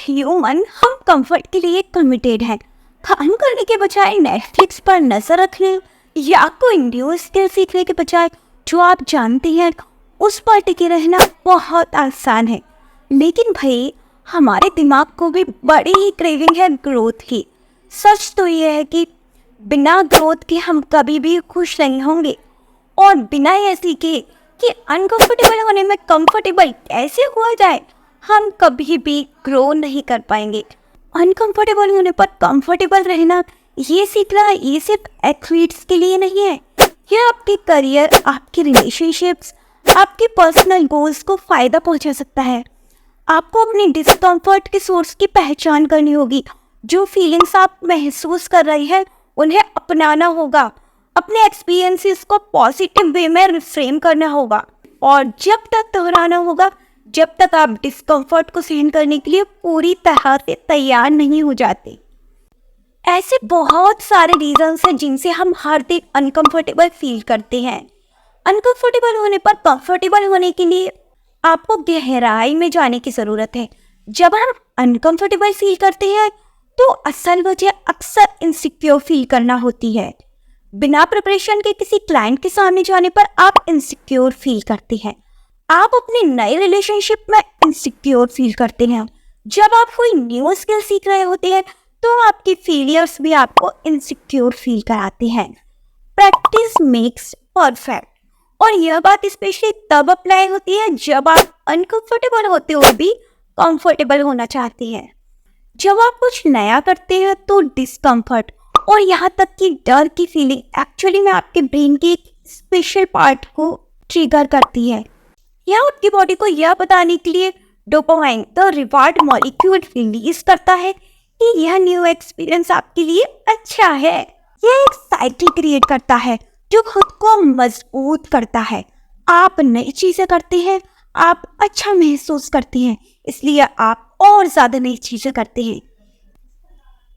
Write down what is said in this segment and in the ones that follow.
Human हम comfort के लिए कमिटेड हैं। काम करने के बजाय नेटफ्लिक्स पर नजर रखने या कोई न्यू स्किल सीखने के बजाय जो आप जानते हैं उस पर टिके रहना बहुत आसान है। लेकिन भाई हमारे दिमाग को भी बड़ी ही क्रेविंग है ग्रोथ की। सच तो ये है कि बिना ग्रोथ के हम कभी भी खुश नहीं होंगे, और बिना ये सीखे कि अनकंफर्टेबल होने में कंफर्टेबल कैसे हुआ जाए हम कभी भी ग्रो नहीं कर पाएंगे। अनकंफर्टेबल होने पर कंफर्टेबल रहना ये सीखना ये सिर्फ एथलीट्स के लिए नहीं है। ये आपके करियर, आपके रिलेशनशिप्स, आपके पर्सनल गोल्स को फायदा पहुंचा सकता है। आपको अपनी डिस्कम्फर्ट के सोर्स की पहचान करनी होगी। जो फीलिंग्स आप महसूस कर रही है उन्हें अपनाना होगा। अपने एक्सपीरियंसेस को पॉजिटिव वे में रिफ्रेम करना होगा, और जब तक दोहराना होगा जब तक आप डिस्कम्फर्ट को सहन करने के लिए पूरी तरह से तैयार नहीं हो जाते। ऐसे बहुत सारे रीजंस हैं जिनसे हम हर दिन अनकंफर्टेबल फील करते हैं। अनकंफर्टेबल होने पर कंफर्टेबल होने के लिए आपको गहराई में जाने की ज़रूरत है। जब हम अनकंफर्टेबल फील करते हैं तो असल वजह अक्सर इनसिक्योर फील करना होती है। बिना प्रिपरेशन के किसी क्लाइंट के सामने जाने पर आप इनसिक्योर फील करते हैं। आप अपने नए रिलेशनशिप में इनसिक्योर फील करते हैं। जब आप कोई न्यू स्किल सीख रहे होते हैं तो आपके फेलियर्स भी आपको इनसिक्योर फील कराते हैं। प्रैक्टिस मेक्स परफेक्ट, और यह बात स्पेशली तब अप्लाई होती है जब आप अनकंफर्टेबल होते हुए भी कंफर्टेबल होना चाहते हैं। जब आप कुछ नया करते हैं तो डिस्कम्फर्ट और यहाँ तक कि डर की फीलिंग एक्चुअली में आपके ब्रेन के एक स्पेशल पार्ट को ट्रिगर करती है। यह आपकी बॉडी को यह बताने के लिए dopamine the reward molecule release करता है कि यह न्यू एक्सपीरियंस आपके लिए अच्छा है। यह एक साइकिल क्रिएट करता है जो खुद को मजबूत करता है। आप नई चीजें करते हैं, आप अच्छा महसूस करते हैं, इसलिए आप और ज्यादा नई चीजें करते हैं।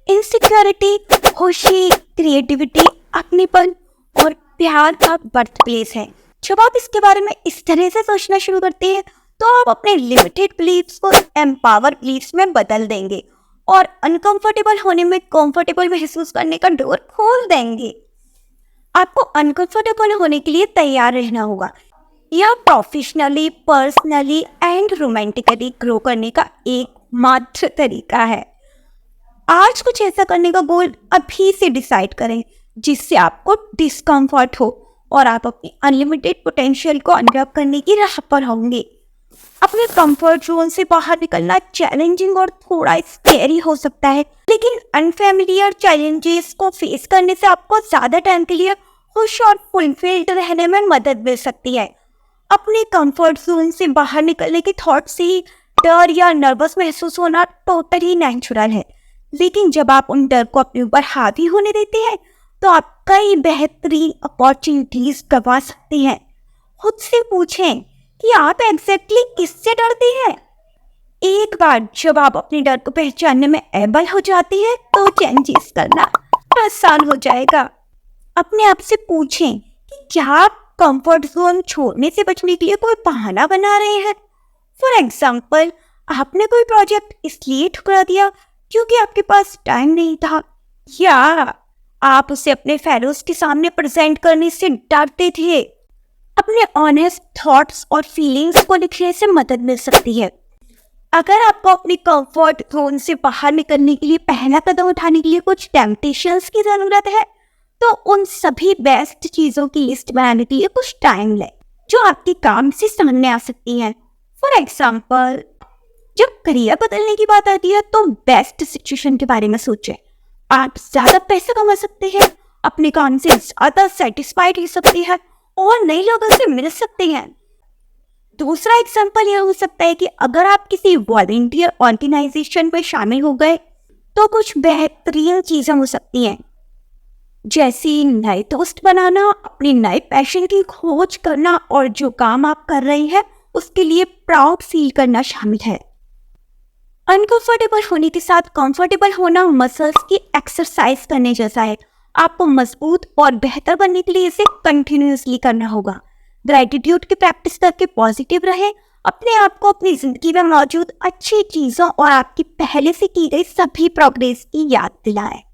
इनसिक्योरिटी खुशी, क्रिएटिविटी, अपनेपन और प्यार का बर्थ प्लेस है। जब आप इसके बारे में इस तरह से सोचना शुरू करते हैं तो आप अपने लिमिटेड बिलीफ्स को एम्पावर बिलीफ्स में बदल देंगे और अनकंफर्टेबल होने में कंफर्टेबल महसूस करने का डोर खोल देंगे। आपको अनकंफर्टेबल होने के लिए तैयार रहना होगा। यह professionally, personally and romantically grow करने का एकमात्र तरीका है। आज कुछ ऐसा करने का गोल अभी से डिसाइड करें जिससे आपको डिस्कम्फर्ट हो और आप अपनी अनलिमिटेड पोटेंशियल को अनलॉक करने की राह पर होंगे। अपने कंफर्ट जोन से बाहर निकलना चैलेंजिंग और थोड़ा स्कैरी हो सकता है, लेकिन अनफैमिलियर चैलेंजेस को फेस करने से आपको ज़्यादा टाइम के लिए खुश और फुलफिल्ड रहने में मदद मिल सकती है। अपने कंफर्ट जोन से बाहर निकलने के थॉट से ही डर या नर्वस महसूस होना टोटली नेचुरल है, लेकिन जब आप उन डर को अपने ऊपर हावी होने देते हैं तो आप कई बेहतरीन अपॉर्चुनिटीज गंवा सकते हैं। खुद से पूछें कि आप एग्जैक्टली किससे डरते हैं। एक बार जब आप अपने डर को पहचानने में एबल हो जाते हैं तो चेंजेस करना आसान हो जाएगा। अपने आप से पूछें कि क्या आप कंफर्ट जोन छोड़ने से बचने के लिए कोई बहाना बना रहे हैं। फॉर एग्जाम्पल, आपने कोई प्रोजेक्ट इसलिए ठुकरा दिया क्योंकि आपके पास टाइम नहीं था, या आप उसे अपने फेलोज के सामने प्रेजेंट करने से डरते थे। अपने ऑनेस्ट थॉट्स और फीलिंग्स को लिखने से मदद मिल सकती है। अगर आपको अपनी कंफर्ट जोन से बाहर निकलने के लिए पहला कदम उठाने के लिए कुछ टेम्पटेशंस की जरूरत है तो उन सभी बेस्ट चीजों की लिस्ट बनाने के लिए कुछ टाइम लें जो आपके काम से सामने आ सकती हैं। फॉर एग्जाम्पल, जब करियर बदलने की बात आती है तो बेस्ट सिचुएशन के बारे में सोचें। आप ज्यादा पैसे कमा सकते हैं, अपने काम से ज्यादा सेटिस्फाइड हो सकते हैं और नए लोगों से मिल सकते हैं। दूसरा एग्जाम्पल यह हो सकता है कि अगर आप किसी वॉलंटियर ऑर्गेनाइजेशन में शामिल हो गए तो कुछ बेहतरीन चीजें हो सकती हैं, जैसे नए दोस्त बनाना, अपने नए पैशन की खोज करना और जो काम आप कर रहे हैं उसके लिए प्राउड फील करना शामिल है। अनकंफर्टेबल होने के साथ कंफर्टेबल होना मसल्स की एक्सरसाइज करने जैसा है। आपको मजबूत और बेहतर बनने के लिए इसे कंटिन्यूअसली करना होगा। ग्रैटिट्यूड की प्रैक्टिस करके पॉजिटिव रहें, अपने आप को अपनी जिंदगी में मौजूद अच्छी चीजों और आपकी पहले से की गई सभी प्रोग्रेस की याद दिलाएं।